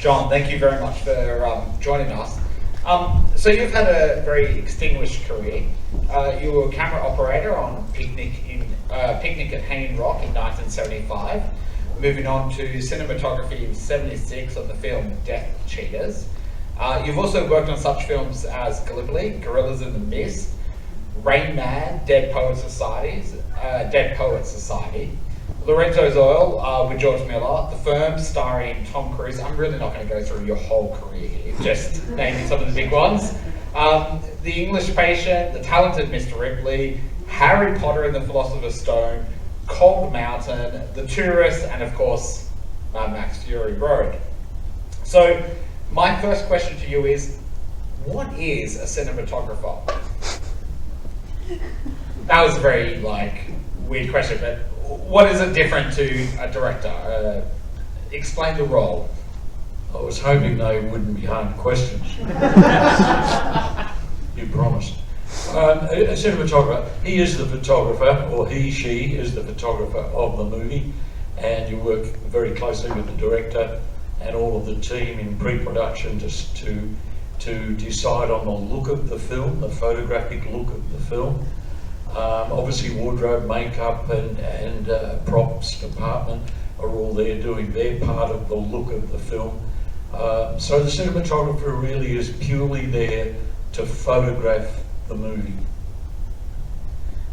John, thank you very much for joining us. So you've had a very extinguished career. You were a camera operator on Picnic at Hayne Rock in 1975, moving on to cinematography in '76 on the film Death Cheaters. You've also worked on such films as Gallipoli, Gorillas in the Mist, Rain Man, Dead Poets Society, Lorenzo's Oil with George Miller, The Firm starring Tom Cruise. I'm really not going to go through your whole career here, just naming some of the big ones. The English Patient, The Talented Mr. Ripley, Harry Potter and the Philosopher's Stone, Cold Mountain, The Tourist, and of course, Mad Max Fury Road. So, my first question to you is, what is a cinematographer? That was a very weird question, but what is it different to a director? Explain the role. I was hoping they wouldn't be hard questions. You promised. A cinematographer, he is the photographer, or she is the photographer of the movie, and you work very closely with the director and all of the team in pre-production just to decide on the look of the film, the photographic look of the film. Obviously wardrobe, makeup and props department are all there doing their part of the look of the film. So the cinematographer really is purely there to photograph the movie.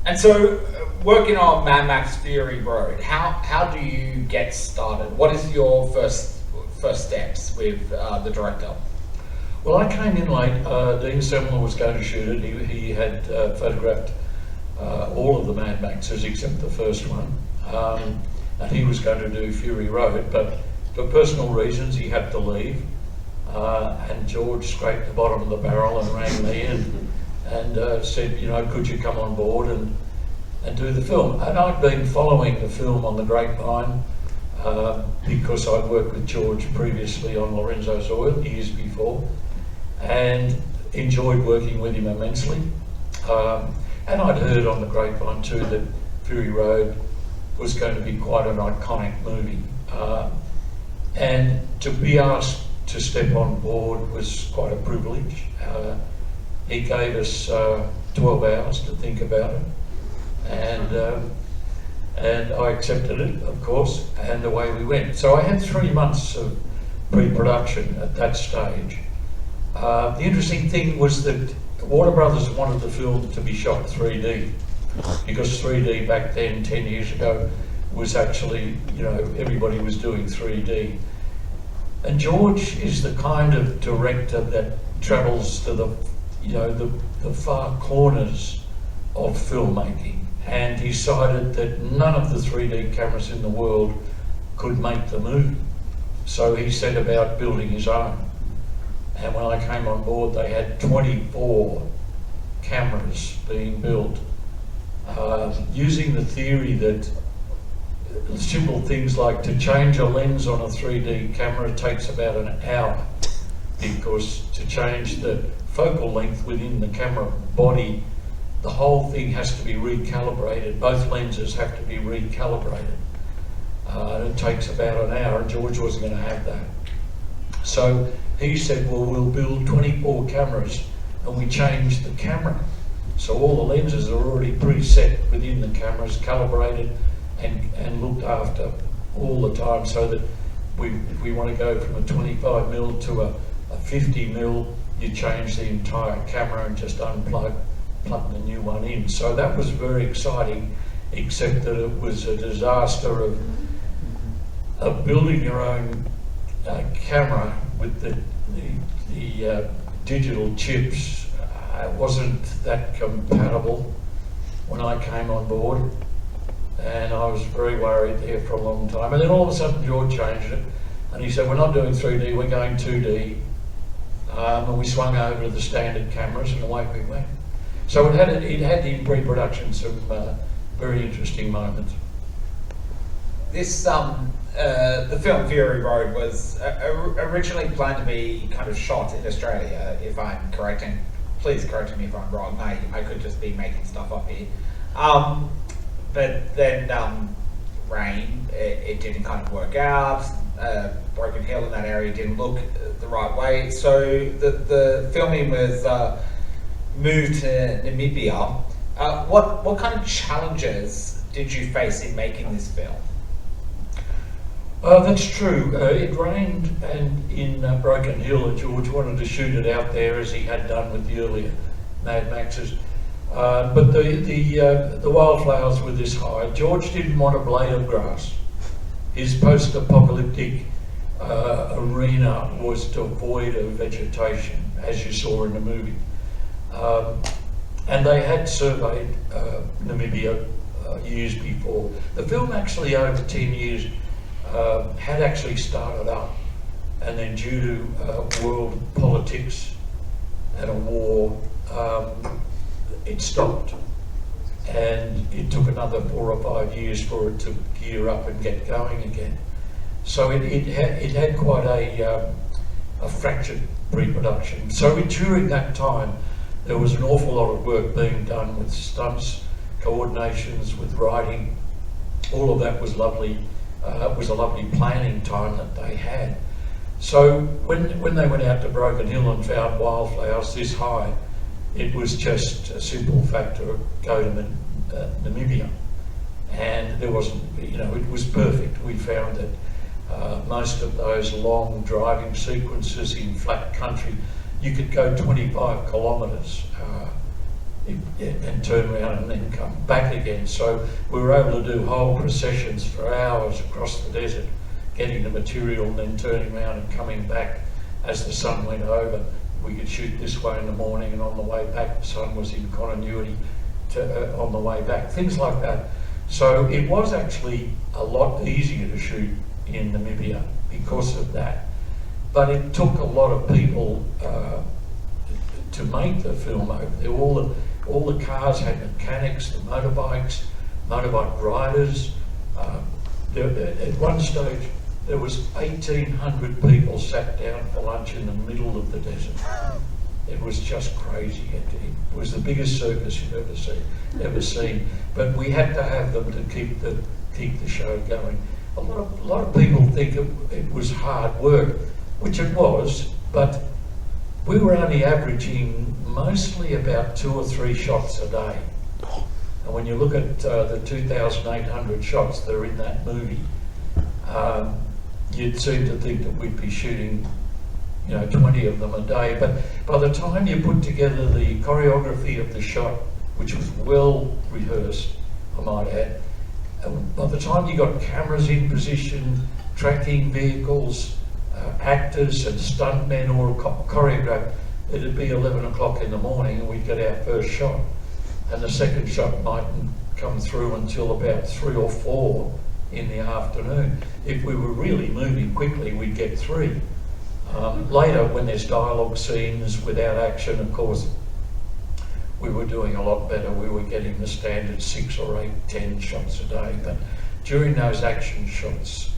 And so, working on Mad Max Fury Road, how do you get started? What is your first steps with the director? Well, I came in late. Dean Semler was going to shoot it. He had photographed all of the Mad Maxes except the first one, and he was going to do Fury Road, but for personal reasons he had to leave, and George scraped the bottom of the barrel and rang me and said, could you come on board and do the film? And I'd been following the film on the grapevine because I'd worked with George previously on Lorenzo's Oil years before, and enjoyed working with him immensely. And I'd heard on the grapevine too that Fury Road was going to be quite an iconic movie. And to be asked to step on board was quite a privilege. He gave us 12 hours to think about it, and I accepted it, of course, and away we went. So I had 3 months of pre-production at that stage. The interesting thing was that Warner Brothers wanted the film to be shot 3D, because 3D back then, 10 years ago, was actually, everybody was doing 3D. And George is the kind of director that travels to the far corners of filmmaking, and decided that none of the 3D cameras in the world could make the movie. So he set about building his own. And when I came on board, they had 24 cameras being built, using the theory that simple things like to change a lens on a 3D camera takes about an hour, because to change the focal length within the camera body, the whole thing has to be recalibrated. Both lenses have to be recalibrated. It takes about an hour, and George wasn't going to have that. So he said, well, we'll build 24 cameras, and we changed the camera. So all the lenses are already preset within the cameras, calibrated and looked after all the time, so that if we want to go from a 25mm to a 50mm, you change the entire camera and just plug the new one in. So that was very exciting, except that it was a disaster of building your own camera with the digital chips. It wasn't that compatible when I came on board, and I was very worried there for a long time. And then all of a sudden George changed it, and he said, we're not doing 3D, we're going 2D. And we swung over to the standard cameras, and away we went. So it had in pre-production some very interesting moments. This the film Fury Road was originally planned to be kind of shot in Australia, if I'm correct, and please correct me if I'm wrong. I could just be making stuff up here. But then rain, it didn't kind of work out. Broken Hill in that area didn't look the right way. So the filming was moved to Namibia. What kind of challenges did you face in making this film? That's true. It rained, and in Broken Hill, George wanted to shoot it out there as he had done with the earlier Mad Maxes. But the wildflowers were this high. George didn't want a blade of grass. His post-apocalyptic arena was devoid of vegetation, as you saw in the movie. And they had surveyed Namibia years before. The film actually, over 10 years, had actually started up, and then due to world politics and a war, it stopped, and it took another 4 or 5 years for it to gear up and get going again. So it had quite a fractured pre-production. So during that time, there was an awful lot of work being done with stunts, coordinations, with writing. All of that was lovely. It was a lovely planning time that they had. So when they went out to Broken Hill and found wildflowers this high, it was just a simple factor of go to Namibia. And there wasn't, it was perfect. We found that most of those long driving sequences in flat country, you could go 25 kilometres and turn around and then come back again. So we were able to do whole processions for hours across the desert, getting the material and then turning around and coming back as the sun went over. We could shoot this way in the morning, and on the way back the sun was in continuity on the way back, things like that. So it was actually a lot easier to shoot in Namibia because of that. But it took a lot of people to make the film over there. All the cars had mechanics, the motorbike riders. At one stage, there was 1,800 people sat down for lunch in the middle of the desert. It was just crazy. It was the biggest circus you've ever seen. But we had to have them to keep the show going. A lot of people think it was hard work, which it was, but we were only averaging mostly about 2 or 3 shots a day. And when you look at the 2,800 shots that are in that movie, you'd seem to think that we'd be shooting 20 of them a day. But by the time you put together the choreography of the shot, which was well rehearsed, I might add, by the time you got cameras in position, tracking vehicles, actors and stuntmen or choreographed, it'd be 11 o'clock in the morning and we'd get our first shot. And the second shot mightn't come through until about 3 or 4 in the afternoon. If we were really moving quickly, we'd get 3. Later, when there's dialogue scenes without action, of course, we were doing a lot better. We were getting the standard 6 or 8, 10 shots a day. But during those action shots,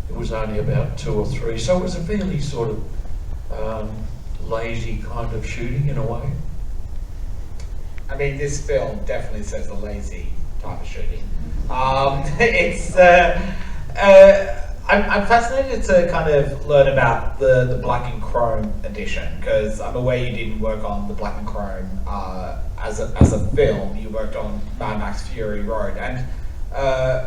it was only about 2 or 3. So it was a fairly sort of lazy kind of shooting in a way. I mean, this film definitely says a lazy type of shooting. I'm fascinated to kind of learn about the black and chrome edition, because I'm aware you didn't work on the black and chrome as a film. You worked on Mad Max Fury Road, and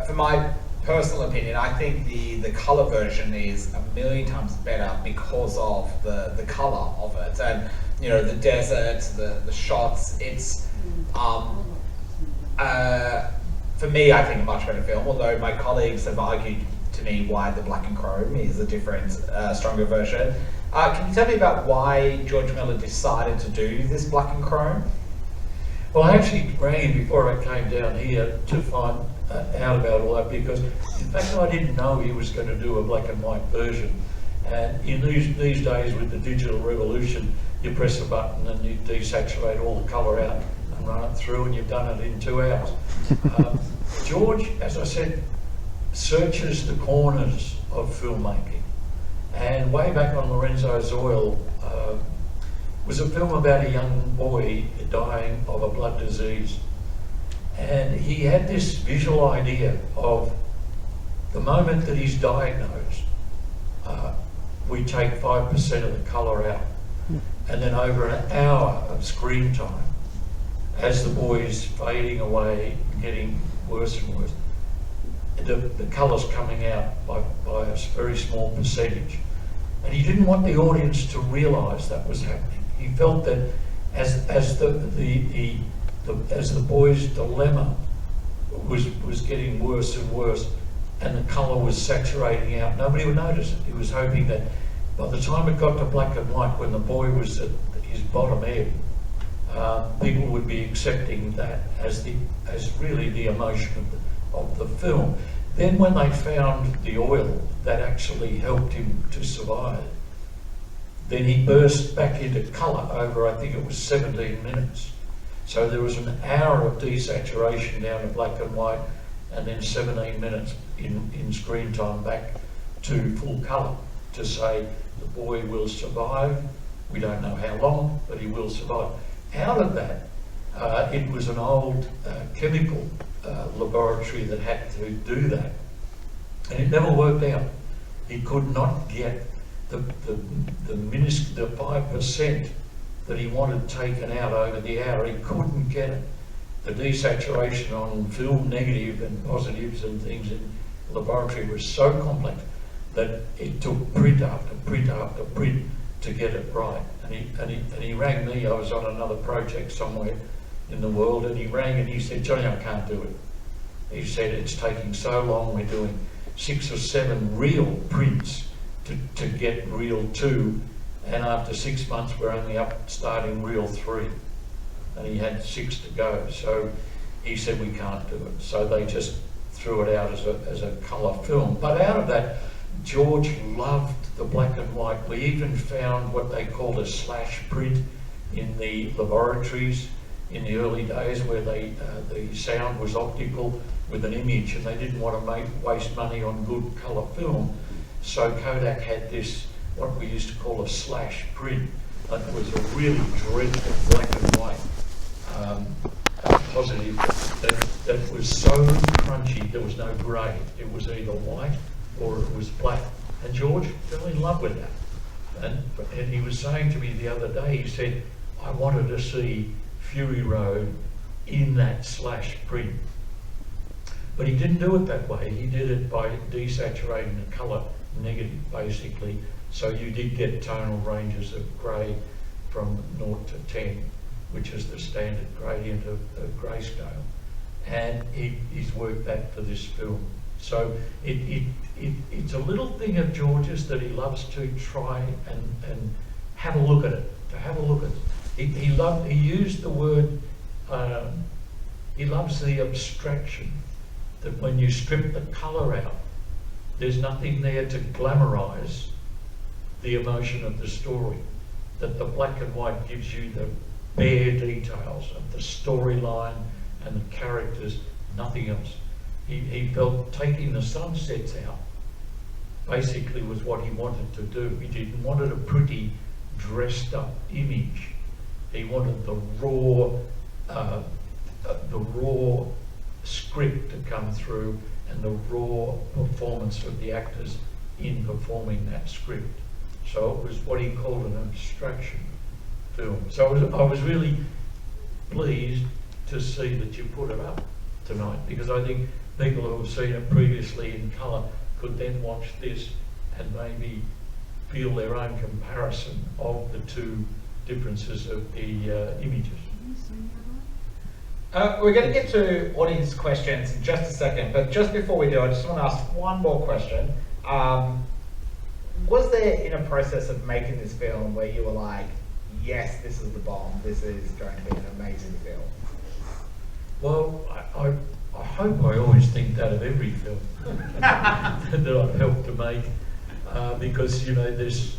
for my personal opinion, I think the color version is a million times better because of the color of it, and the desert, the shots. It's for me, I think a much better film, although my colleagues have argued to me why the black and chrome is a different, stronger version. Can you tell me about why George Miller decided to do this black and chrome? Well, I actually rang him before I came down here to find out about all that, because in fact I didn't know he was going to do a black and white version. And in these days with the digital revolution, you press a button and you desaturate all the colour out and run it through, and you've done it in 2 hours. George, as I said, searches the corners of filmmaking. And way back on Lorenzo's Oil was a film about a young boy dying of a blood disease. And he had this visual idea of the moment that he's diagnosed, we take 5% of the colour out. And then over an hour of screen time, as the boy's fading away, getting worse and worse, the colour's coming out by a very small percentage. And he didn't want the audience to realise that was happening. He felt that as the boy's dilemma was getting worse and worse, and the colour was saturating out, nobody would notice it. He was hoping that by the time it got to black and white, when the boy was at his bottom end, people would be accepting that as really the emotion of the film. Then when they found the oil that actually helped him to survive, then he burst back into colour over, I think it was 17 minutes. So there was an hour of desaturation down to black and white, and then 17 minutes in screen time back to full colour, to say the boy will survive. We don't know how long, but he will survive. Out of that, it was an old chemical laboratory that had to do that, and it never worked out. He could not get the 5% that he wanted taken out over the hour. He couldn't get it. The desaturation on film negative and positives and things in the laboratory was so complex that it took print after print after print to get it right. And he rang me. I was on another project somewhere in the world, and he rang and he said, "Johnny, I can't do it." He said, "It's taking so long. We're doing 6 or 7 real prints to get reel 2, and after 6 months we're only up starting reel 3." And he had 6 to go. So he said, "We can't do it." So they just threw it out as a colour film. But out of that, George loved the black and white. We even found what they called a slash print in the laboratories in the early days, where the sound was optical with an image, and they didn't want to waste money on good colour film. So Kodak had this, what we used to call a slash print. It was a really dreadful black and white positive that was so crunchy there was no grey. It was either white or it was black. And George fell in love with that. And he was saying to me the other day, he said, "I wanted to see Fury Road in that slash print." But he didn't do it that way. He did it by desaturating the colour negative, basically. So you did get tonal ranges of grey from 0 to 10, which is the standard gradient of grayscale. And he's worked that for this film. So it's a little thing of George's that he loves to try and have a look at it, to have a look at it. He used the word, he loves the abstraction, that when you strip the colour out, there's nothing there to glamorise the emotion of the story, that the black and white gives you the bare details of the storyline and the characters, nothing else. He felt taking the sunsets out basically was what he wanted to do. He didn't want a pretty dressed up image. He wanted the raw script to come through, and the raw performance of the actors in performing that script. So it was what he called an abstraction film. So I was really pleased to see that you put it up tonight, because I think people who have seen it previously in colour could then watch this and maybe feel their own comparison of the two differences of the images. We're going to get to audience questions in just a second, but just before we do, I just want to ask one more question. Was there, in a process of making this film, where you were like, yes, this is the bomb, this is going to be an amazing film? Well, I hope I always think that of every film that I've helped to make, because you know there's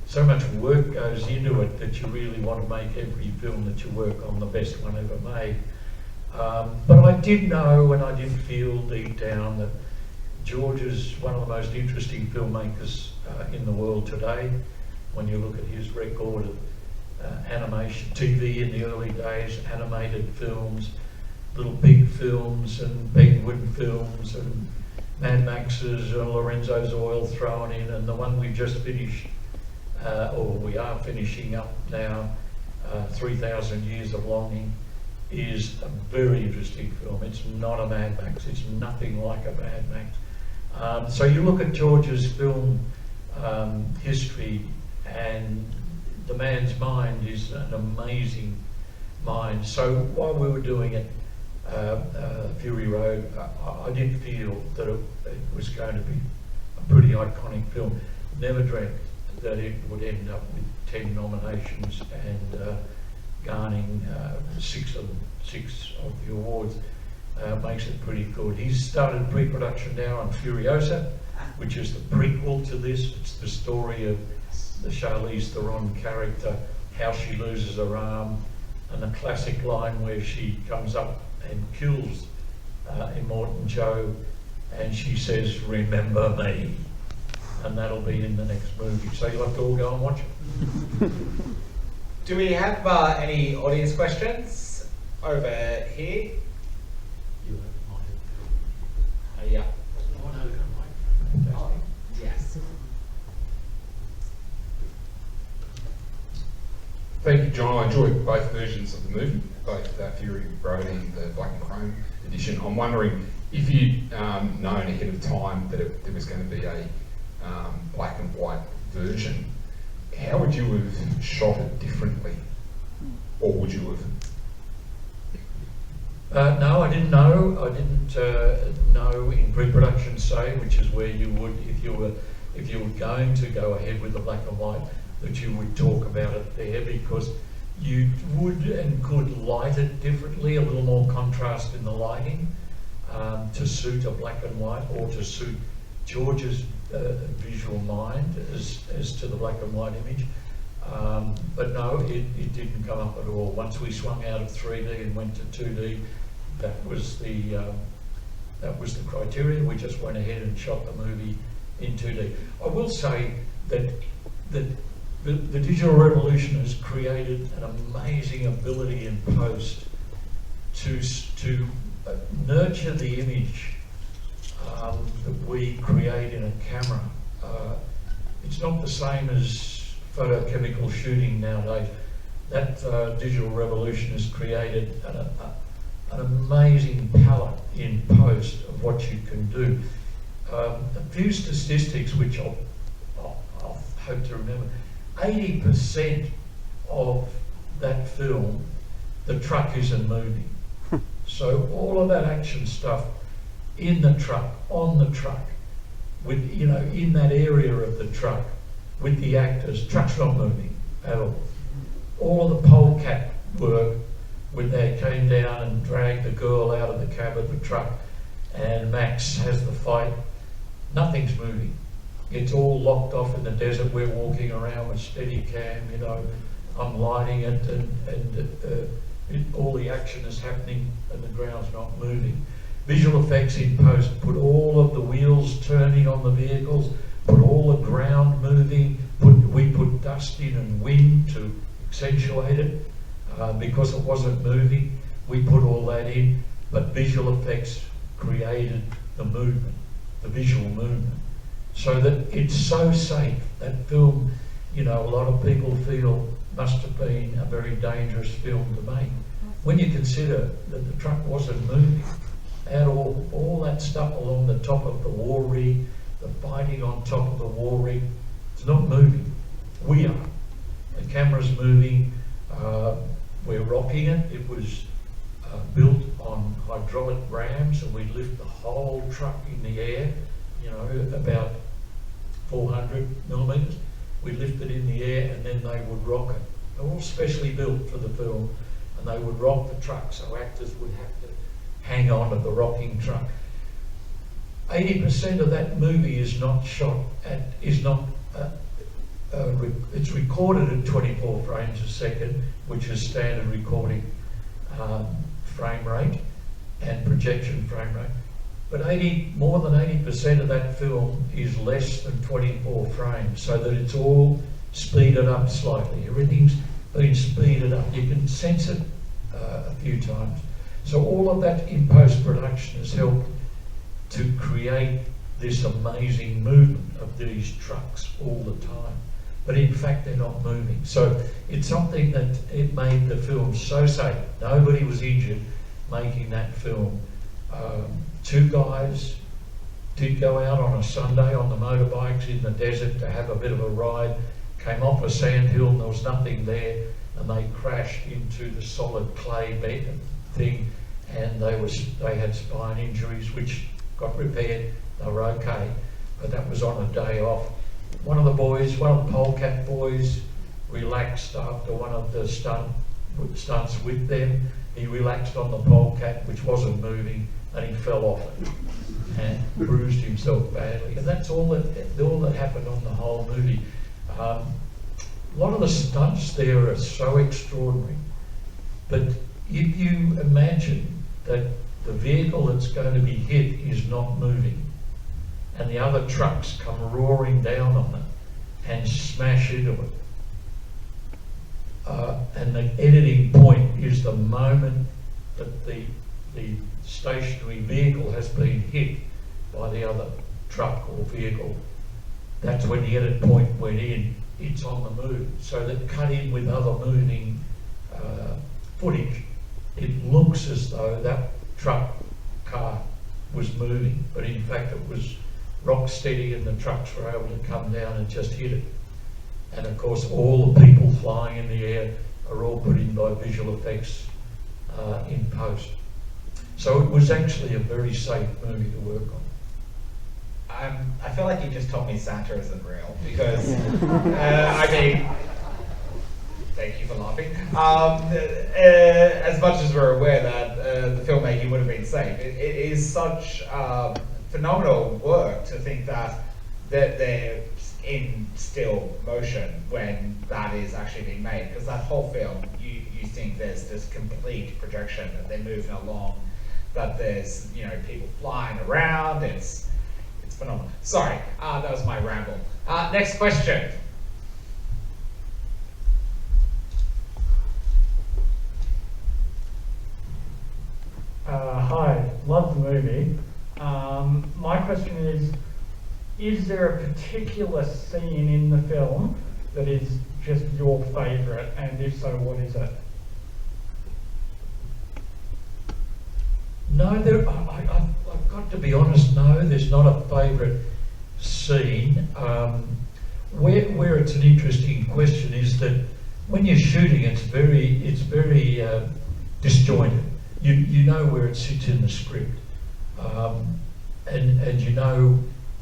so much work goes into it that you really want to make every film that you work on the best one ever made. But I did know, and I did feel deep down, that George is one of the most interesting filmmakers in the world today. When you look at his record of animation, TV in the early days, animated films, little pig films and penguin films and Mad Max's Lorenzo's Oil thrown in, and the one we've just finished, or we are finishing up now, 3,000 Years of Longing, is a very interesting film. It's not a Mad Max, it's nothing like a Mad Max. So you look at George's film history, and the man's mind is an amazing mind. So while we were doing it, Fury Road, I did feel that it was going to be a pretty iconic film. Never dreamt that it would end up with 10 nominations and garnering 6 of the awards. Makes it pretty good. He's started pre-production now on Furiosa, which is the prequel to this. It's the story of the Charlize Theron character, how she loses her arm, and the classic line where she comes up and kills Immortan Joe, and she says, "Remember me," and that'll be in the next movie. So you'll have to all go and watch it. Do we have any audience questions over here? You have Yeah. Oh no, they've got a mic. Yes. Thank you, John. I enjoyed both versions of the movie, both Fury Road and the Black and Chrome edition. I'm wondering if you'd known ahead of time that there was going to be a black and white version, how would you have shot it differently? Or would you have? No, I didn't know. I didn't know in pre-production, say, which is where you would, if you were going to go ahead with the black and white, that you would talk about it there, because you would and could light it differently, a little more contrast in the lighting to suit a black and white, or to suit George's visual mind as to the black and white image. But no, it didn't come up at all. Once we swung out of 3D and went to 2D, that was the criteria. We just went ahead and shot the movie in 2D. I will say that the digital revolution has created an amazing ability in post to nurture the image that we create in a camera. It's not the same as photochemical shooting nowadays. That digital revolution has created an amazing palette in post of what you can do. A few statistics which I'll hope to remember. 80% of that film, the truck isn't moving. So all of that action stuff in the truck, on the truck, with, you know, in that area of the truck, with the actors, truck's not moving at all. All of the polecat work, when they came down and dragged the girl out of the cab of the truck, and Max has the fight, nothing's moving. It's all locked off in the desert. We're walking around with Steadicam, you know, I'm lighting it, and all the action is happening and the ground's not moving. Visual effects in post put all of the wheels turning on the vehicles, put all the ground moving, we put dust in and wind to accentuate it because it wasn't moving. We put all that in, but visual effects created the movement, the visual movement. So that it's so safe. That film, you know, a lot of people feel must have been a very dangerous film to make. When you consider that the truck wasn't moving at all that stuff along the top of the war rig, the fighting on top of the war rig, it's not moving. We are. The camera's moving. We're rocking it. It was built on hydraulic rams, and we lift the whole truck in the air, you know, about 400 millimetres. We lift it in the air, and then they would rock it. They're all specially built for the film, and they would rock the truck, so actors would have to hang on to the rocking truck. 80% of that movie is not shot at, it's recorded at 24 frames a second, which is standard recording frame rate and projection frame rate. But more than 80% of that film is less than 24 frames, so that it's all speeded up slightly. Everything's been speeded up. You can sense it a few times. So all of that in post-production has helped to create this amazing movement of these trucks all the time. But in fact, they're not moving. So it's something that it made the film so safe. Nobody was injured making that film. Two guys did go out on a Sunday on the motorbikes in the desert to have a bit of a ride, came off a sand hill and there was nothing there, and they crashed into the solid clay bed thing, and they had spine injuries which got repaired. They were okay, but that was on a day off. One of the polecat boys relaxed after one of the stunts with them. He relaxed on the polecat, which wasn't moving, and he fell off it and bruised himself badly. And that's all that happened on the whole movie. A lot of the stunts there are so extraordinary, but if you imagine that the vehicle that's going to be hit is not moving, and the other trucks come roaring down on it and smash into it. And the editing point is the moment that the stationary vehicle has been hit by the other truck or vehicle. That's when the edit point went in. It's on the move. So that cut in with other moving footage, it looks as though that car was moving, but in fact it was rock steady and the trucks were able to come down and just hit it. And of course all the people flying in the air are all put in by visual effects in post. So it was actually a very safe movie to work on. I feel like you just told me Santa isn't real, because, I mean, thank you for laughing. As much as we're aware that the filmmaking would have been safe, it is such phenomenal work to think that they're in still motion when that is actually being made, because that whole film, you think there's this complete projection, that they're moving along, that there's, you know, people flying around, it's phenomenal. Sorry, that was my ramble. Next question. Hi, love the movie. My question is there a particular scene in the film that is just your favourite, and if so, what is it? No, I've got to be honest, no, there's not a favourite scene. Where it's an interesting question is that when you're shooting, it's very disjointed. You know where it sits in the script, and you know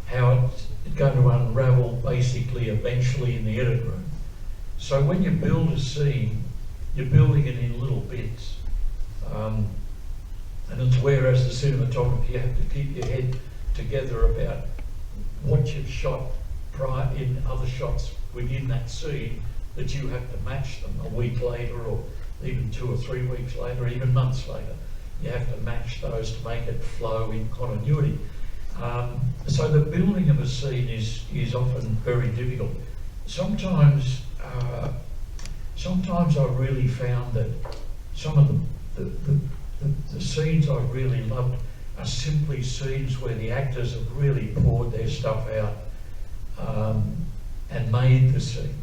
how it's going to unravel basically eventually in the edit room. So when you build a scene, you're building it in little bits. And it's where, as the cinematographer, you have to keep your head together about what you've shot prior in other shots within that scene, that you have to match them a week later, or even 2 or 3 weeks later, or even months later. You have to match those to make it flow in continuity. So the building of a scene is often very difficult. Sometimes I really found that some of the scenes I really loved are simply scenes where the actors have really poured their stuff out and made the scene.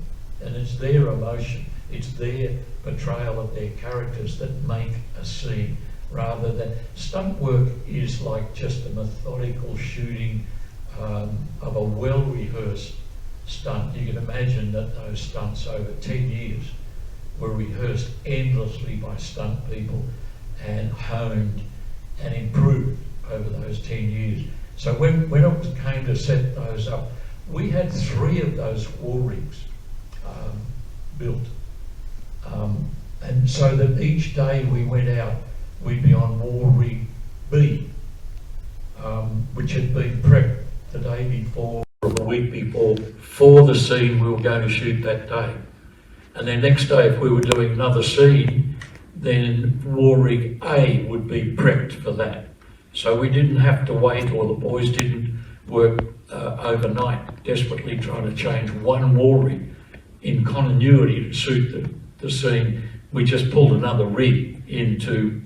And it's their emotion, it's their portrayal of their characters that make a scene, rather than stunt work is like just a methodical shooting of a well-rehearsed stunt. You can imagine that those stunts over 10 years were rehearsed endlessly by stunt people and honed and improved over those 10 years. So when it came to set those up, we had 3 of those war rigs built. And so that each day we went out, we'd be on war rig B, which had been prepped the day before or the week before for the scene we were going to shoot that day. And then next day, if we were doing another scene, then war rig A would be prepped for that. So we didn't have to wait, or the boys didn't work overnight, desperately trying to change one war rig in continuity to suit the scene. We just pulled another rig into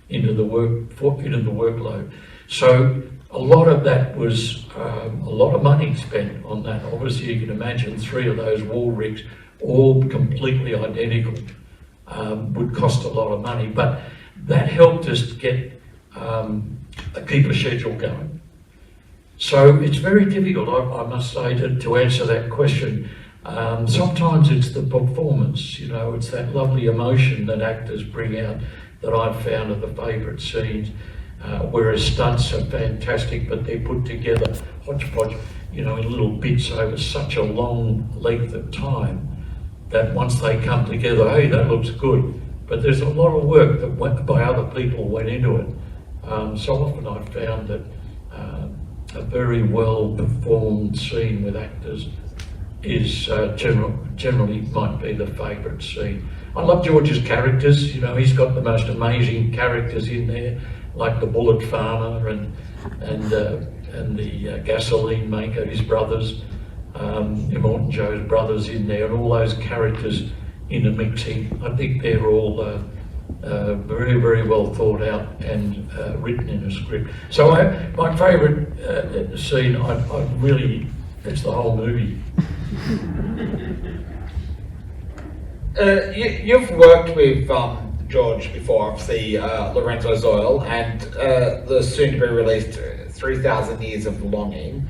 the workload. So a lot of that was a lot of money spent on that. Obviously, you can imagine 3 of those war rigs, all completely identical, would cost a lot of money. But that helped us get keep a schedule going. So it's very difficult, I must say, to answer that question. Sometimes it's the performance, you know, it's that lovely emotion that actors bring out that I've found are the favourite scenes. Whereas stunts are fantastic, but they're put together hodgepodge, you know, in little bits over such a long length of time that once they come together, hey, that looks good. But there's a lot of work that by other people went into it. So often I've found that a very well performed scene with actors is generally might be the favourite scene. I love George's characters, you know, he's got the most amazing characters in there, like the bullet farmer and the gasoline maker, his brothers, Immortan Joe's brothers in there, and all those characters intermixing. I think they're all very, very well thought out and written in a script. So my favourite scene, I really, it's the whole movie. You've worked with George before, obviously Lorenzo Zoil, and the soon-to-be-released 3,000 Years of Longing.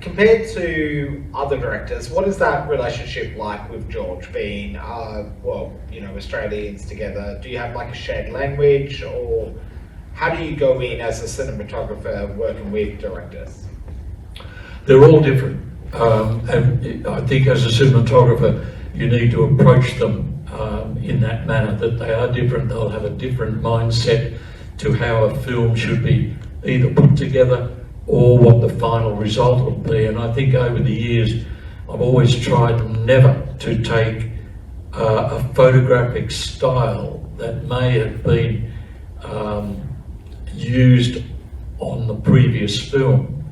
Compared to other directors, what is that relationship like with George, being, well, you know, Australians together? Do you have like a shared language, or how do you go in as a cinematographer working with directors? They're all different, and I think as a cinematographer, you need to approach them in that manner, that they are different. They'll have a different mindset to how a film should be either put together or what the final result will be. And I think over the years, I've always tried never to take a photographic style that may have been used on the previous film.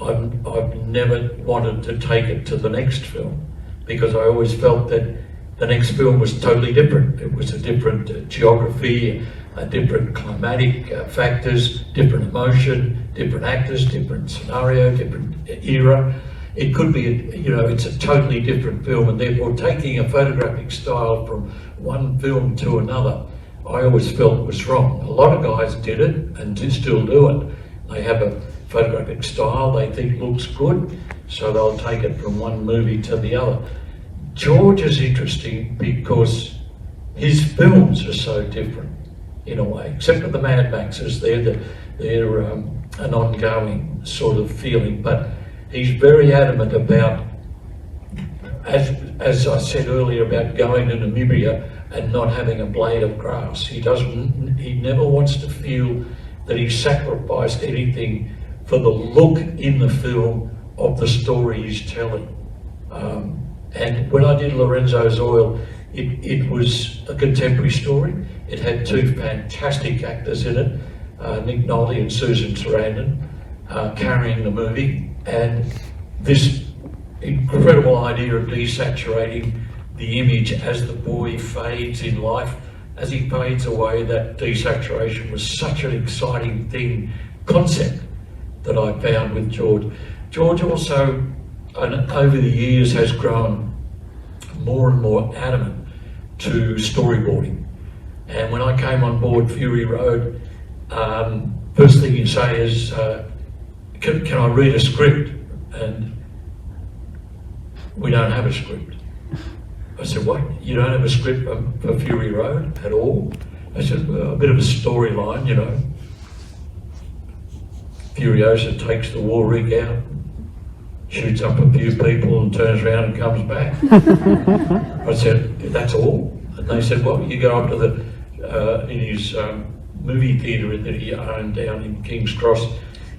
I've never wanted to take it to the next film, because I always felt that the next film was totally different. It was a different geography, a different climatic factors, different emotion, different actors, different scenario, different era. It could be, you know, it's a totally different film, and therefore taking a photographic style from one film to another, I always felt was wrong. A lot of guys did it and still do it. They have a photographic style they think looks good, so they'll take it from one movie to the other. George is interesting because his films are so different in a way, except for the Mad Maxes. They're an ongoing sort of feeling, but he's very adamant about, as I said earlier, about going to Namibia and not having a blade of grass. He never wants to feel that he sacrificed anything for the look in the film of the story he's telling. And when I did Lorenzo Zoil, it was a contemporary story. It had 2 fantastic actors in it, Nick Nolte and Susan Sarandon, carrying the movie. And this incredible idea of desaturating the image as the boy fades in life, as he fades away, that desaturation was such an exciting concept that I found with George. George also, over the years, has grown more and more adamant to storyboarding. And when I came on board Fury Road, first thing you say is, can I read a script? And we don't have a script. I said, what? You don't have a script for Fury Road at all? I said, well, a bit of a storyline, you know. Furiosa takes the war rig out, shoots up a few people and turns around and comes back. I said, that's all? And they said, well, you go up to in his movie theatre that he owned down in King's Cross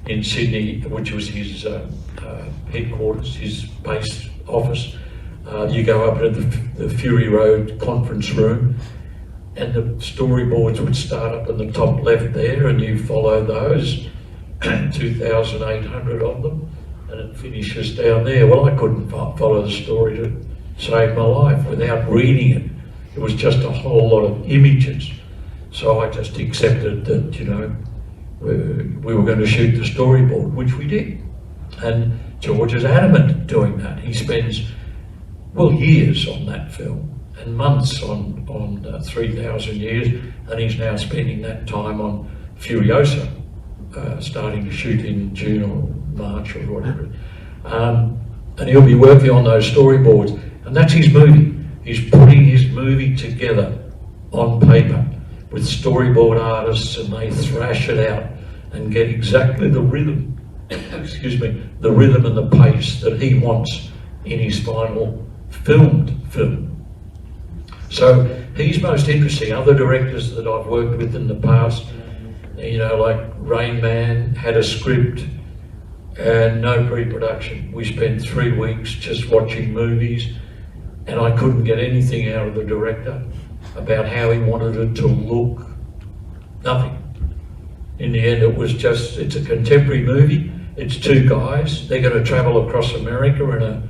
in Sydney, which was his headquarters, his base office. You go up to the Fury Road conference room, and the storyboards would start up in the top left there, and you follow those, 2,800 of them, and it finishes down there. Well, I couldn't follow the story to save my life without reading it. It was just a whole lot of images. So I just accepted that, you know, we were going to shoot the storyboard, which we did. And George is adamant doing that. He spends, well, years on that film and months on 3,000 Years, and he's now spending that time on Furiosa, starting to shoot in June or March or whatever. And he'll be working on those storyboards, and that's his movie. He's putting his movie together on paper with storyboard artists, and they thrash it out and get exactly the rhythm, excuse me, the rhythm and the pace that he wants in his final filmed film. So he's most interesting. Other directors that I've worked with in the past, you know, like Rain Man had a script and no pre-production. We spent 3 weeks just watching movies, and I couldn't get anything out of the director about how he wanted it to look. Nothing. In the end, it was just, it's a contemporary movie. It's 2 guys. They're going to travel across America in a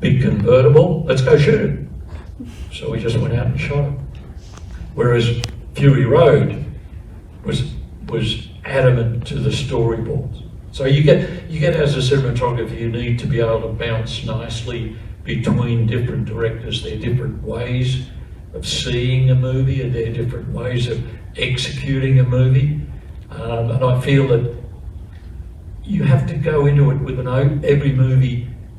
big convertible. Let's go shoot it. So we just went out and shot it. Whereas Fury Road was adamant to the storyboards. So you get as a cinematographer, you need to be able to bounce nicely between different directors. There are different ways of seeing a movie, and there are different ways of executing a movie. And I feel that you have to go into it with every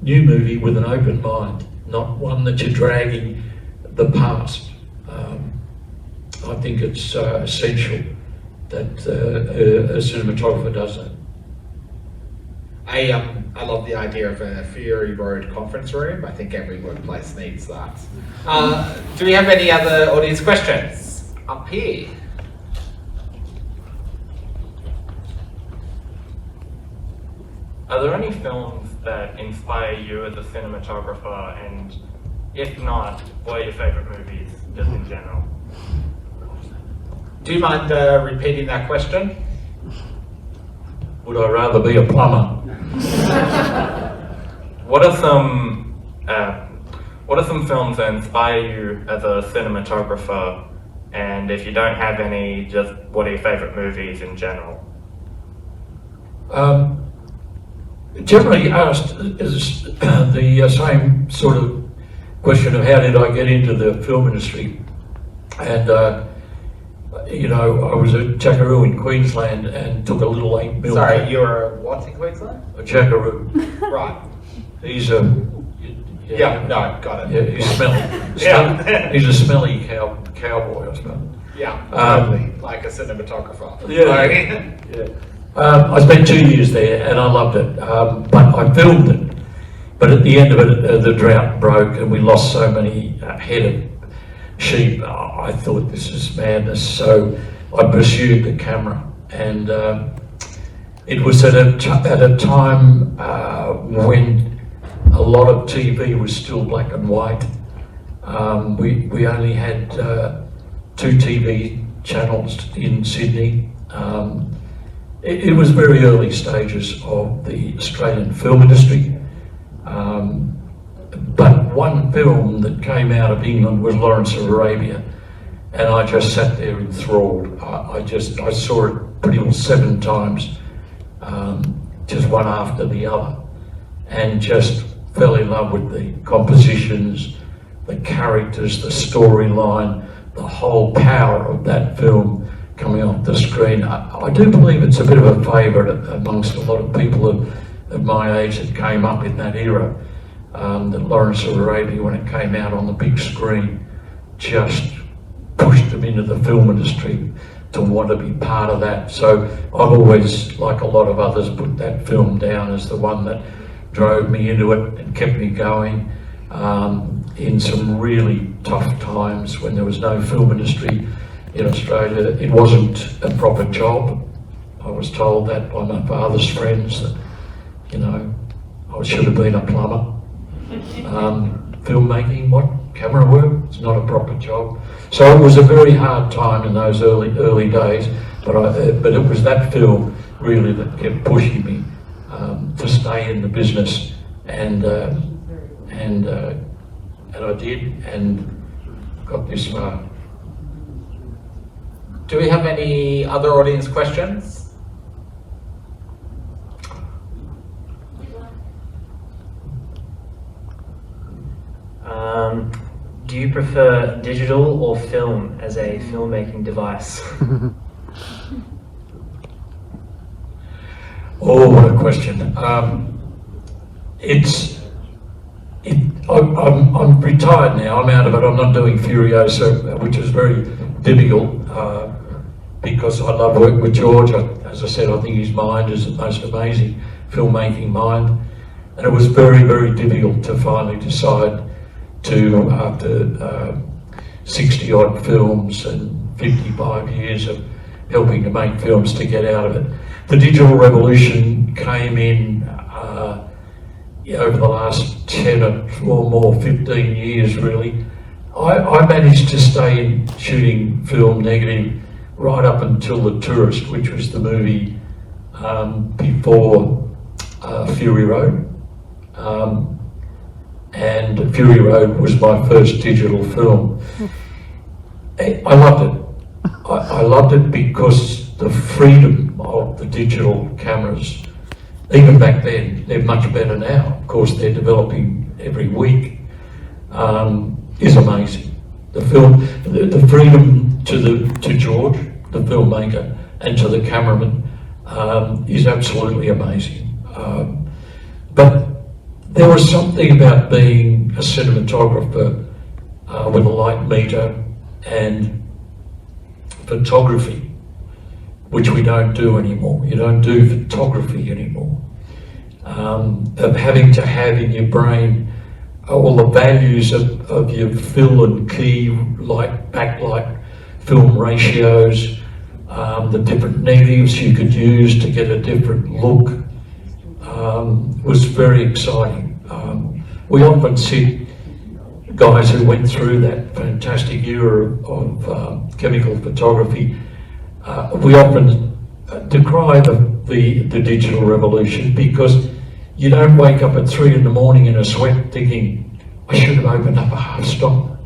new movie with an open mind, not one that you're dragging the past. I think it's essential that a cinematographer does that. I love the idea of a Fury Road conference room. I think every workplace needs that. Do we have any other audience questions? Up here. Are there any films that inspire you as a cinematographer, and if not, what are your favourite movies, just in general? Do you mind repeating that question? Would I rather be a plumber? What are some films that inspire you as a cinematographer, and if you don't have any, just what are your favourite movies in general? Generally asked is the same sort of question of how did I get into the film industry. And you know, I was at Jackaroo in Queensland and took a little 8mm. Sorry, you're a what in Queensland? A Jackaroo. Right. He's a... Yeah, no, got it. Yeah, he's smelly. Yeah. He's a smelly cowboy, I suppose. Yeah, totally, like a cinematographer. Yeah. I spent 2 years there and I loved it, but I filmed it. But at the end of it, the drought broke and we lost so many head of sheep. I thought, this is madness. So I pursued the camera, and it was at a time when a lot of TV was still black and white. We only had 2 TV channels in Sydney. It was very early stages of the Australian film industry. But one film that came out of England was Lawrence of Arabia, and I just sat there enthralled. I saw it pretty well 7 times, just one after the other, and just fell in love with the compositions, the characters, the storyline, the whole power of that film coming off the screen. I do believe it's a bit of a favourite amongst a lot of people of my age that came up in that era. That Lawrence of Arabia, when it came out on the big screen, just pushed them into the film industry to want to be part of that. So I've always, like a lot of others, put that film down as the one that drove me into it and kept me going in some really tough times when there was no film industry in Australia. It wasn't a proper job. I was told that by my father's friends that, you know, I should have been a plumber. Filmmaking, what? Camera work? It's not a proper job. So it was a very hard time in those early days, but it was that film really that kept pushing me to stay in the business, and I did, and got this far. Do we have any other audience questions? Do you prefer digital or film as a filmmaking device? Oh, what a question. I'm retired now, I'm out of it, I'm not doing Furiosa, which is very difficult because I love working with George. As I said, I think his mind is the most amazing filmmaking mind. And it was very, very difficult to finally decide to, after 60 odd films and 55 years of helping to make films, to get out of it. The digital revolution came in over the last 10 or more, 15 years really. I managed to stay in shooting film negative right up until The Tourist, which was the movie before Fury Road. And Fury Road was my first digital film. I loved it. I loved it because the freedom of the digital cameras, even back then, they're much better now. Of course, they're developing every week, is amazing. The film, the freedom to George, the filmmaker, and to the cameraman is absolutely amazing. But there was something about being a cinematographer with a light meter and photography, which we don't do anymore. You don't do photography anymore. Of having to have in your brain all the values of your fill and key, light, backlight, film ratios, the different negatives you could use to get a different look, was very exciting. We often see guys who went through that fantastic era of chemical photography. We often decry the digital revolution because you don't wake up at 3 in the morning in a sweat thinking, I should have opened up a half stop.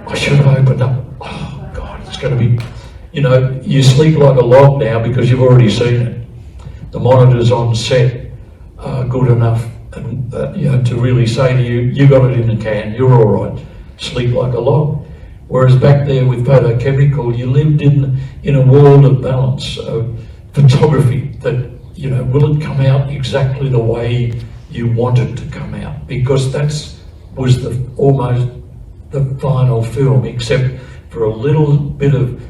I should have opened up, oh God, it's going to be, you sleep like a log now because you've already seen it. The monitors on set are good enough and, to really say to you, you got it in the can, you're all right, sleep like a log. Whereas back there with photochemical, you lived in a world of balance, of photography that, will it come out exactly the way you want it to come out? Because was almost the final film, except for a little bit of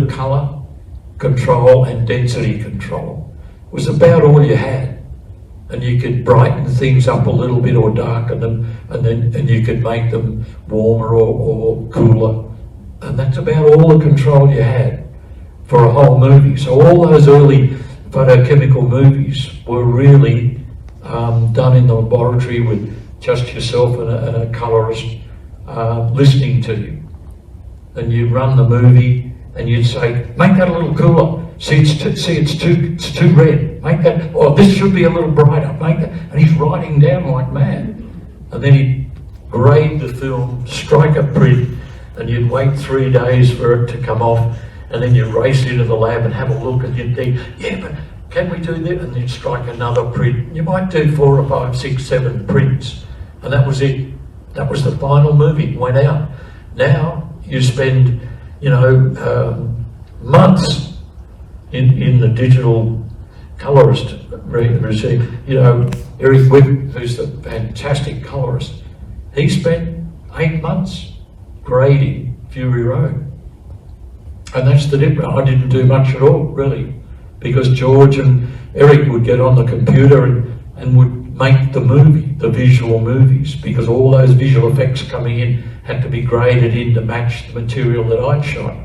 colour control and density control. It was about all you had. And you could brighten things up a little bit or darken them, and you could make them warmer or cooler. And that's about all the control you had for a whole movie. So all those early photochemical movies were really done in the laboratory with just yourself and a colorist listening to you. And you'd run the movie and you'd say, make that a little cooler. See, it's too red. Make that, this should be a little brighter. Make that, and he's writing down like mad. And then he'd grade the film, strike a print, and you'd wait 3 days for it to come off, and then you'd race into the lab and have a look, and you'd think, yeah, but can we do that? And you'd strike another print. You might do 4 or 5, 6, 7 prints, and that was it. That was the final movie, went out. Now you spend, months in the digital colorist regime. Eric Wibb, who's the fantastic colorist, he spent 8 months grading Fury Road. And that's the difference. I didn't do much at all, really, because George and Eric would get on the computer and would make the movie, the visual movies, because all those visual effects coming in had to be graded in to match the material that I'd shot.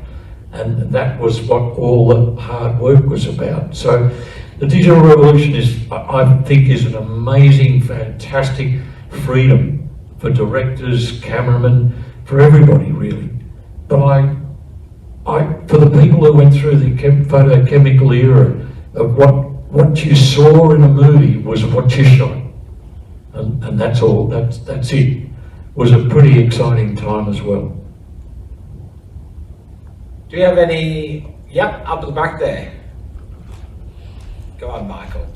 And that was what all the hard work was about. So the digital revolution I think is an amazing, fantastic freedom for directors, cameramen, for everybody really. But for the people who went through the photochemical era of what you saw in a movie was what you shot. And that's all, that's it. Was a pretty exciting time as well. Do you have any? Yep, up at the back there. Go on, Michael.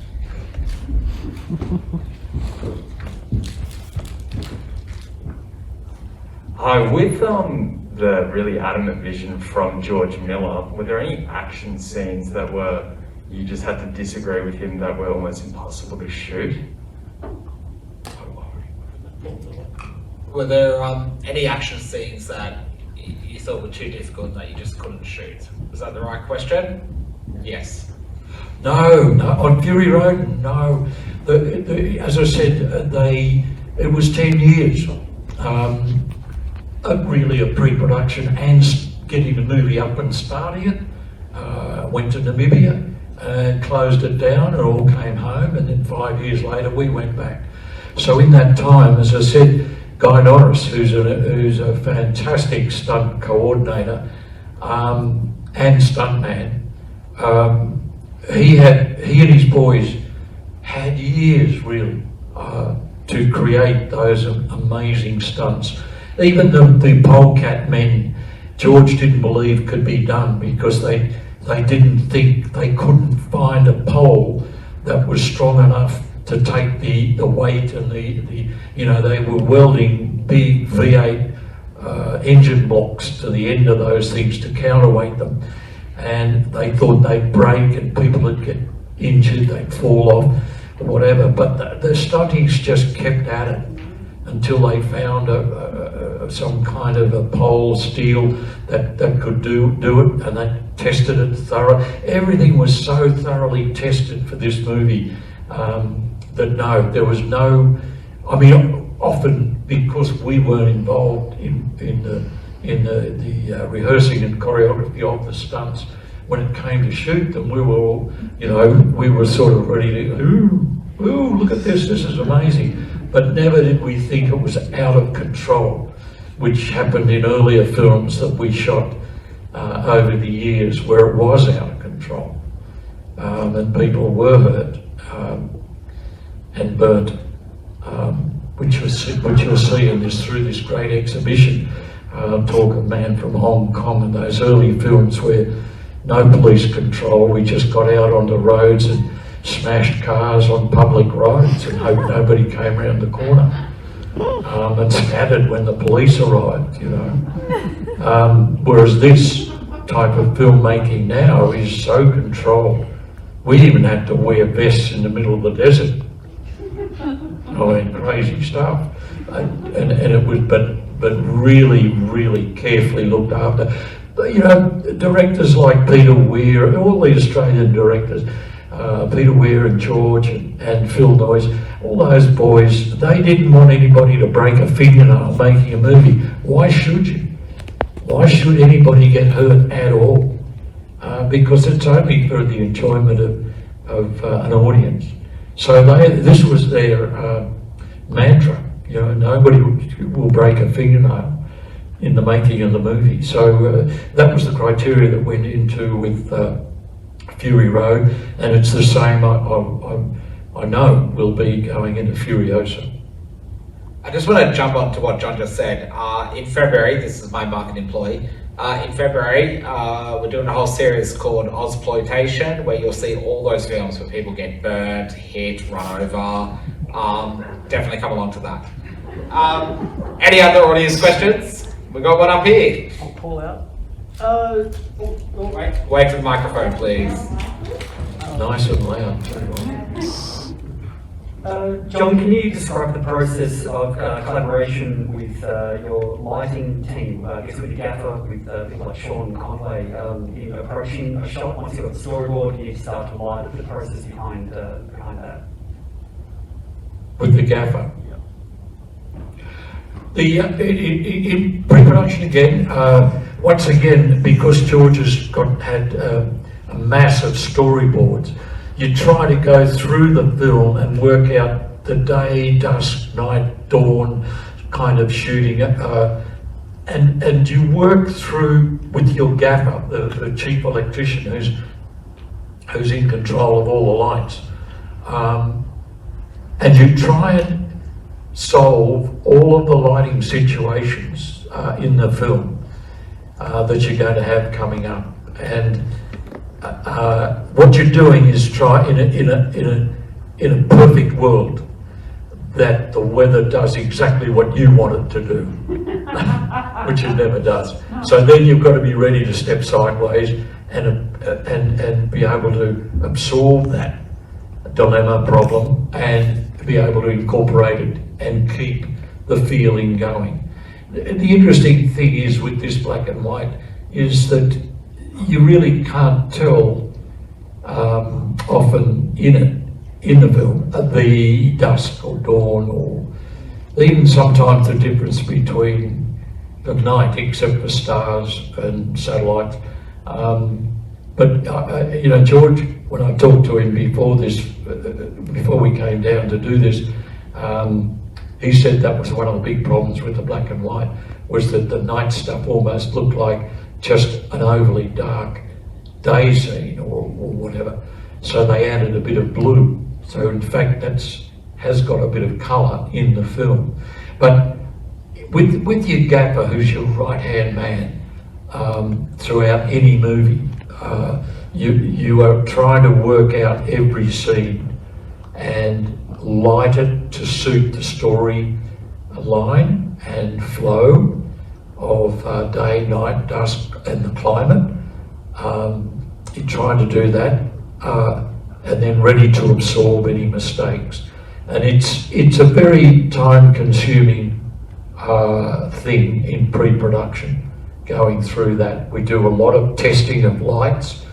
Hi, with the really adamant vision from George Miller, were there any action scenes that you just had to disagree with him that were almost impossible to shoot? Were there any action scenes that you thought were too difficult that you just couldn't shoot? Was that the right question? Yes. No, on Fury Road, no. As I said, it was 10 years, really a pre-production and getting the movie up and starting it. Went to Namibia and closed it down, and all came home, and then 5 years later we went back. So in that time, as I said, Guy Norris, who's a fantastic stunt coordinator and stuntman, he and his boys had years really to create those amazing stunts. Even the polecat men, George didn't believe could be done because they didn't think, they couldn't find a pole that was strong enough to take the weight and they were welding big V8 engine blocks to the end of those things to counterweight them, and they thought they'd break and people would get injured, they'd fall off or whatever, but the stunties just kept at it until they found some kind of a pole steel that could do it, and they tested it thorough. Everything was so thoroughly tested for this movie that no, there was no, I mean, often because we weren't involved in the rehearsing and choreography of the stunts, when it came to shoot them, we were all, we were sort of ready to, ooh, look at this is amazing. But never did we think it was out of control, which happened in earlier films that we shot over the years where it was out of control, and people were hurt and burnt, which you'll see through this great exhibition. Talk of Man from Hong Kong and those early films where no police control, we just got out on the roads and smashed cars on public roads and hoped nobody came around the corner, and scattered when the police arrived, whereas this type of filmmaking now is so controlled. We even had to wear vests in the middle of the desert. I mean, crazy stuff. And it was, but really, really carefully looked after. Directors like Peter Weir, all the Australian directors, Peter Weir and George and Phil Noyes, all those boys, they didn't want anybody to break a fingernail making a movie. Why should you? Why should anybody get hurt at all? Because it's only for the enjoyment of an audience. So this was their mantra. Nobody will break a fingernail in the making of the movie. So that was the criteria that went into with Fury Road, and it's the same. I know will be going into Furiosa. I just want to jump on to what John just said. In February, this is my market employee. In February, we're doing a whole series called Ozploitation, where you'll see all those films where people get burnt, hit, run over. Definitely come along to that. Any other audience questions? We got one up here. I'll pull out. Wait for the microphone, please. Nice and loud. John, can you describe the process of collaboration with your lighting team, I guess with the gaffer, with people like Sean Conway, in approaching a shot? Once you've got the storyboard, you start to light the process behind that? With the gaffer. In pre-production again, once again, because George has had a mass of storyboards, you try to go through the film and work out the day, dusk, night, dawn kind of shooting, and you work through with your gaffer, the chief electrician who's in control of all the lights, and you try and solve all of the lighting situations in the film that you're going to have coming up. And what you're doing is try in a perfect world that the weather does exactly what you want it to do. which it never does. So then you've got to be ready to step sideways and be able to absorb that dilemma problem and be able to incorporate it and keep the feeling going. The interesting thing is with this black and white is that you really can't tell often in the film the dusk or dawn, or even sometimes the difference between the night, except for stars and satellites. But you know, George, when I talked to him before we came down to do this, he said that was one of the big problems with the black and white, was that the night stuff almost looked like just an overly dark day scene or whatever. So they added a bit of blue. So in fact, has got a bit of colour in the film. But with your gaffer, who's your right-hand man throughout any movie, you are trying to work out every scene and light it to suit the story line and flow of day, night, dusk, and the climate. You're trying to do that, and then ready to absorb any mistakes. And it's a very time-consuming thing in pre-production, going through that. We do a lot of testing of lights,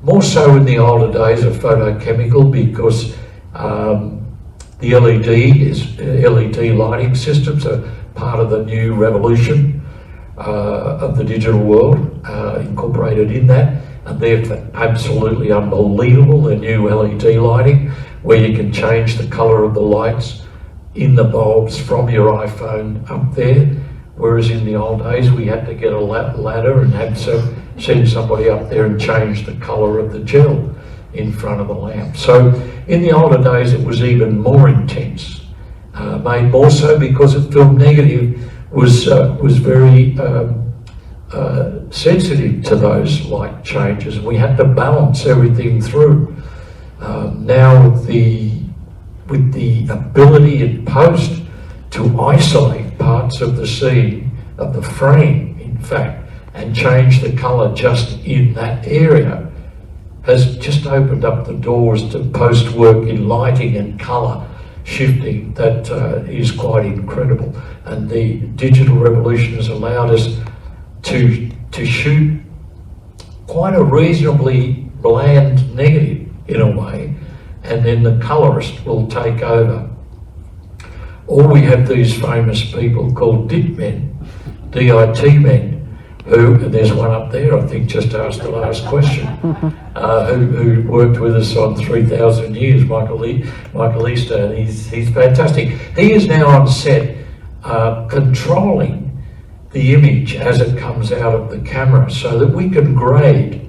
more so in the older days of photochemical, because the LED lighting systems are part of the new revolution of the digital world, incorporated in that, and they're absolutely unbelievable, the new LED lighting, where you can change the colour of the lights in the bulbs from your iPhone up there, whereas in the old days we had to get a ladder and had to send somebody up there and change the colour of the gel in front of the lamp. So in the older days it was even more intense, made more so because a film negative was very sensitive to those light changes. We had to balance everything through. Now with the ability in post to isolate parts of the scene, of the frame in fact, and change the colour just in that area, has just opened up the doors to post work in lighting and colour shifting that is quite incredible. And the digital revolution has allowed us to shoot quite a reasonably bland negative in a way, and then the colourist will take over. Or we have these famous people called DIT men, DIT men, who, and there's one up there, I think just asked the last question, who worked with us on 3,000 Years, Michael Easter, and he's fantastic. He is now on set controlling the image as it comes out of the camera, so that we can grade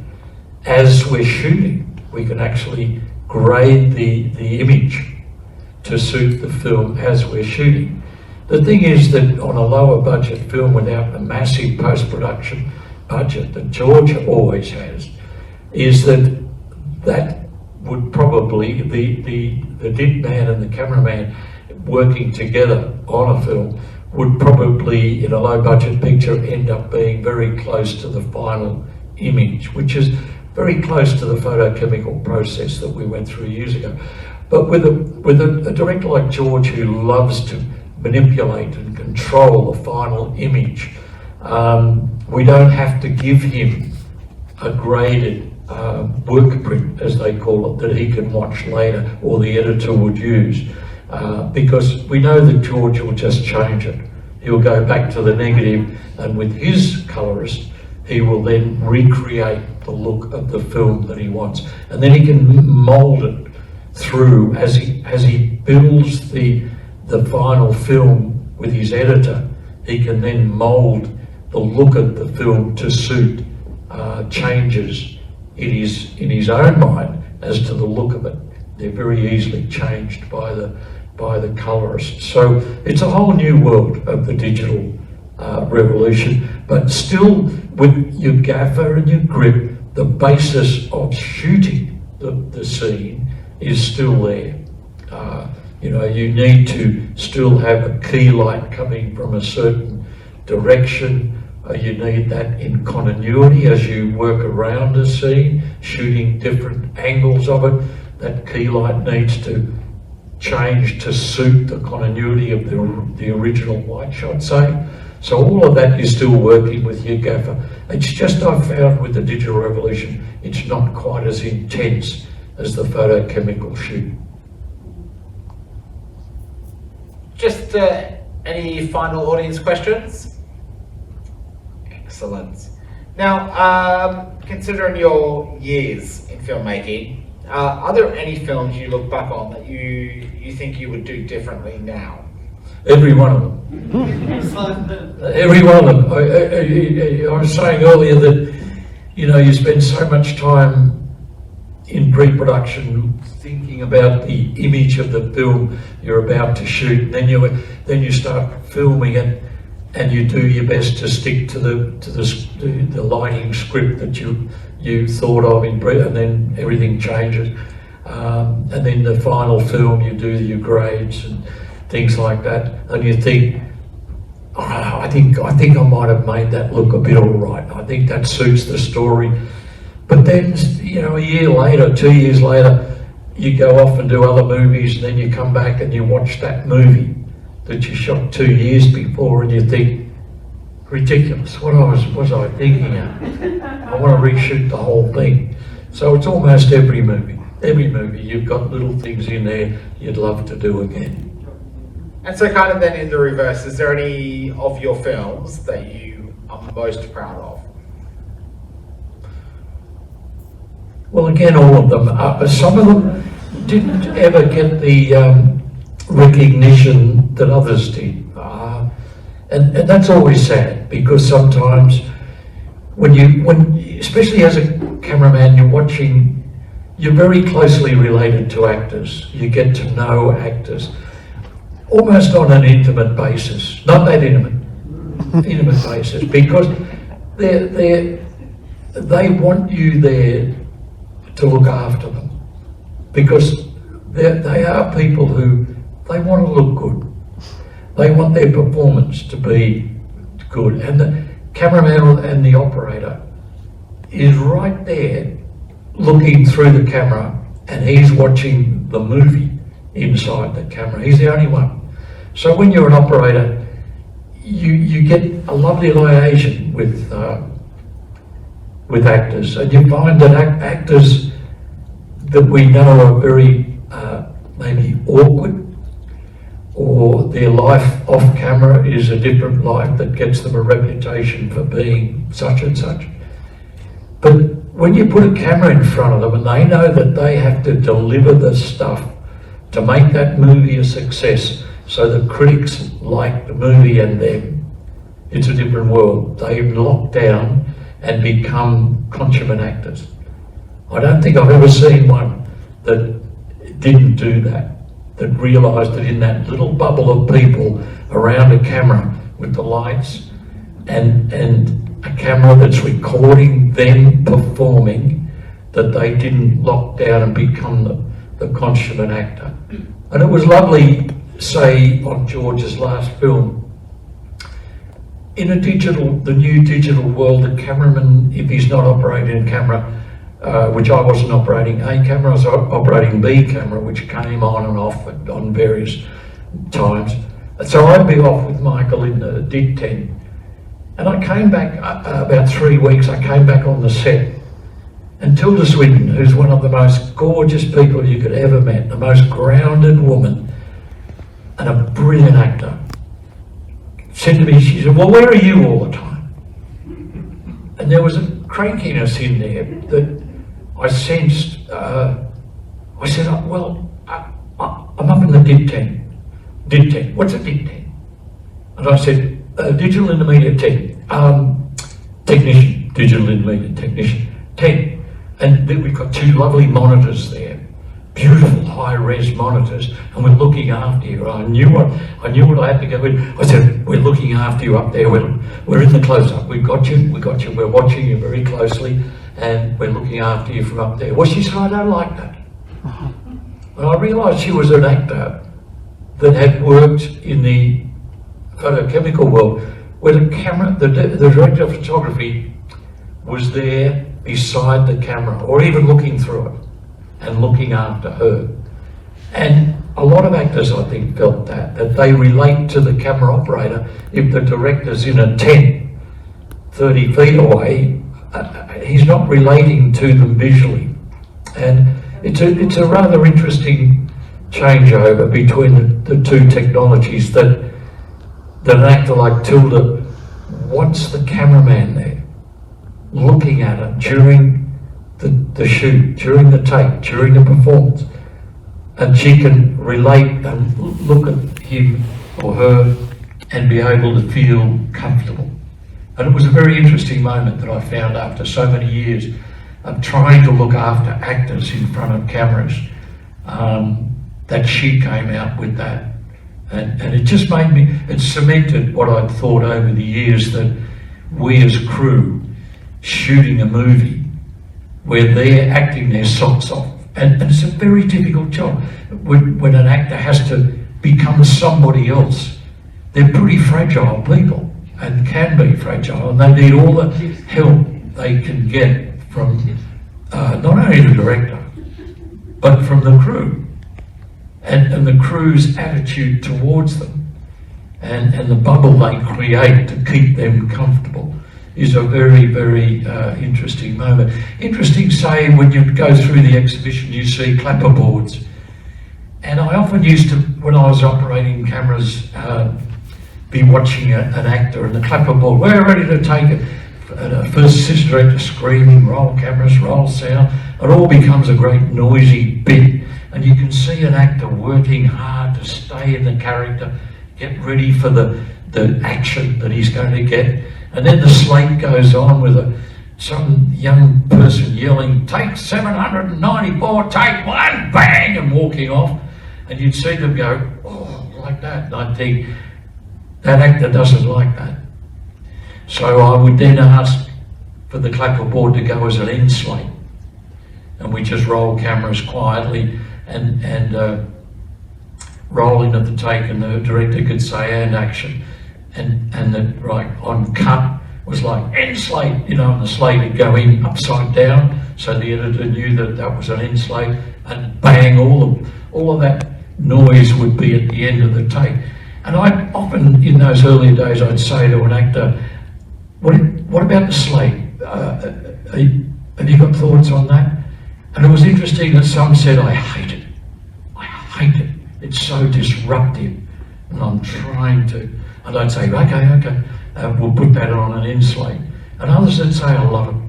as we're shooting. We can actually grade the image to suit the film as we're shooting. The thing is that on a lower budget film without the massive post-production budget that George always has, is that would probably, the DIT man and the cameraman working together on a film would probably, in a low budget picture, end up being very close to the final image, which is very close to the photochemical process that we went through years ago. But with a director like George, who loves to manipulate and control the final image, we don't have to give him a graded work print, as they call it, that he can watch later or the editor would use, because we know that George will just change it. He'll go back to the negative, and with his colorist, he will then recreate the look of the film that he wants, and then he can mold it through as he builds the final film with his editor. He can then mold the look of the film to suit changes in his own mind as to the look of it. They're very easily changed by the colorist. So it's a whole new world of the digital revolution, but still with your gaffer and your grip, the basis of shooting the scene is still there. You know, you need to still have a key light coming from a certain direction, you need that in continuity as you work around a scene, shooting different angles of it. That key light needs to change to suit the continuity of the original white shot, say. So all of that you're still working with your gaffer. It's just I've found with the digital revolution, it's not quite as intense as the photochemical shoot. Just any final audience questions? Excellent. Now, considering your years in filmmaking, are there any films you look back on that you think you would do differently now? Every one of them. Every one of them. I was saying earlier that, you know, you spend so much time in pre-production thinking about the image of the film you're about to shoot. Then you start filming it, and you do your best to stick to the lighting script that you thought of in pre, and then everything changes. And then the final film, you do your grades and things like that, and you think, oh, I think I might have made that look a bit all right. I think that suits the story. But then, you know, a year later, 2 years later, you go off and do other movies, and then you come back and you watch that movie that you shot 2 years before, and you think, ridiculous, what was I thinking of? I want to reshoot the whole thing. So it's almost every movie. Every movie, you've got little things in there you'd love to do again. And so kind of then in the reverse, is there any of your films that you are most proud of? Well, again, all of them. Some of them didn't ever get the recognition that others did. And that's always sad, because sometimes especially as a cameraman, you're very closely related to actors. You get to know actors almost on an intimate basis, not that intimate basis, because they want you there to look after them, because they are people who, they want to look good. They want their performance to be good, and the cameraman and the operator is right there looking through the camera, and he's watching the movie inside the camera. He's the only one. So when you're an operator, you get a lovely liaison with actors, and you find that actors that we know are very maybe awkward, or their life off camera is a different life that gets them a reputation for being such and such. But when you put a camera in front of them and they know that they have to deliver the stuff to make that movie a success, so the critics like the movie and them, it's a different world. They lock down and become consummate actors. I don't think I've ever seen one that didn't do that realised that in that little bubble of people around a camera with the lights and a camera that's recording them performing, that they didn't lock down and become the consummate actor. And it was lovely, say, on George's last film, in the new digital world, the cameraman, if he's not operating a camera, which I wasn't operating A camera, I was operating B camera, which came on and off on various times. And so I'd be off with Michael in the Dig 10. And I came back, about 3 weeks, I came back on the set. And Tilda Swinton, who's one of the most gorgeous people you could ever meet, the most grounded woman, and a brilliant actor, said to me, she said, well, where are you all the time? And there was a crankiness in there that I sensed. I said, well, I'm up in the Dig 10. Dig 10, what's a Dig 10? And I said, Digital Intermediate 10, technician, Digital Intermediate Technician, 10. And then we've got 2 lovely monitors there, beautiful high-res monitors, and we're looking after you. I knew what I had to go in. I said, we're looking after you up there. We're in the close-up. We've got you. We're watching you very closely, and we're looking after you from up there. Well, she said, I don't like that. And I realised she was an actor that had worked in the photochemical world, where the camera, the director of photography was there beside the camera, or even looking through it and looking after her. And a lot of actors, I think, felt that they relate to the camera operator. If the director's in a tent 30 feet away, he's not relating to them visually. And it's a rather interesting changeover between the two technologies, that an actor like Tilda wants the cameraman there, looking at her during the shoot, during the take, during the performance. And she can relate and look at him or her and be able to feel comfortable. And it was a very interesting moment that I found after so many years of trying to look after actors in front of cameras, that she came out with that. And it just made me, it cemented what I'd thought over the years, that we as crew shooting a movie where they're acting their socks off. And it's a very difficult job. When an actor has to become somebody else, they're pretty fragile people and can be fragile, and they need all the help they can get from not only the director, but from the crew. And the crew's attitude towards them, and the bubble they create to keep them comfortable, is a very, very interesting moment. Interesting, say, when you go through the exhibition, you see clapperboards. And I often used to, when I was operating cameras, be watching an actor and the clapperboard, we're ready to take it. And first assistant director screaming, roll cameras, roll sound. It all becomes a great noisy bit. And you can see an actor working hard to stay in the character, get ready for the action that he's going to get. And then the slate goes on with some young person yelling, take 794, take one, bang, and walking off. And you'd see them go, oh, like that. And I'd think, that actor doesn't like that. So I would then ask for the clapperboard to go as an end slate. And we just roll cameras quietly and roll into the take, and the director could say, and action. And the right on cut was like end slate, you know, and the slate would go in upside down, so the editor knew that was an end slate, and bang, all of that noise would be at the end of the take. And I often, in those earlier days, I'd say to an actor, what about the slate? Have you got thoughts on that? And it was interesting that some said, I hate it. It's so disruptive. And I'm trying to, and I'd say, okay, we'll put that on an end slate. And others would say, I love it.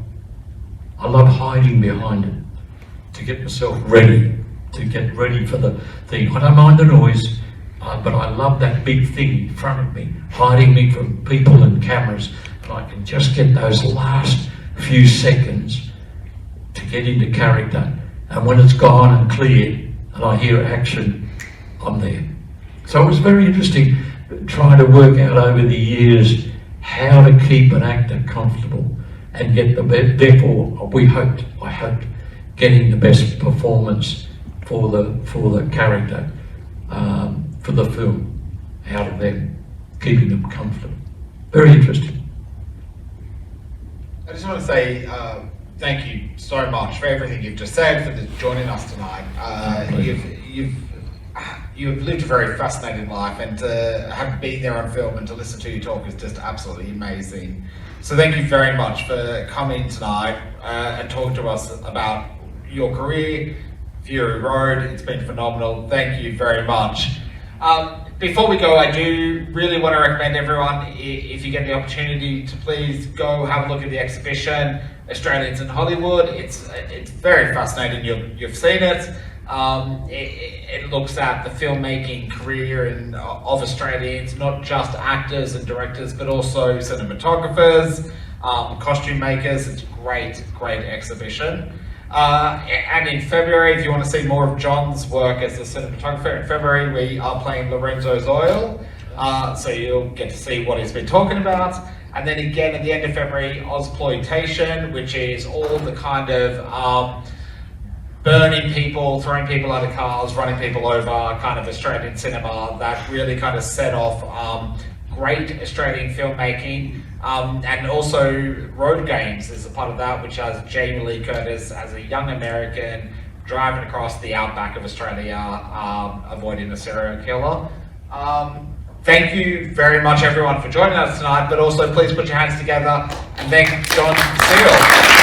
I love hiding behind it to get myself ready, to get ready for the thing. I don't mind the noise, but I love that big thing in front of me, hiding me from people and cameras. And I can just get those last few seconds to get into character. And when it's gone and clear, and I hear action, I'm there. So it was very interesting trying to work out over the years how to keep an actor comfortable and get the best. Therefore, I hoped, getting the best performance for the character, for the film, out of them, keeping them comfortable. Very interesting. I just want to say thank you so much for everything you've just said, for joining us tonight. You've lived a very fascinating life, and to have been there on film and to listen to you talk is just absolutely amazing. So thank you very much for coming tonight and talking to us about your career, Fury Road. It's been phenomenal. Thank you very much. Before we go, I do really want to recommend everyone, if you get the opportunity, to please go have a look at the exhibition, Australians in Hollywood. It's very fascinating. You've seen it. It looks at the filmmaking career of Australians, not just actors and directors, but also cinematographers, costume makers. It's a great exhibition. And in February, if you want to see more of John's work as a cinematographer, in February we are playing Lorenzo's Oil, so you'll get to see what he's been talking about. And then again at the end of February, Ozploitation, which is all the kind of burning people, throwing people out of cars, running people over kind of Australian cinema that really kind of set off great Australian filmmaking, and also road games is a part of that, which has Jamie Lee Curtis as a young American driving across the outback of Australia, avoiding a serial killer. Thank you very much everyone for joining us tonight, but also please put your hands together and thank John Seale.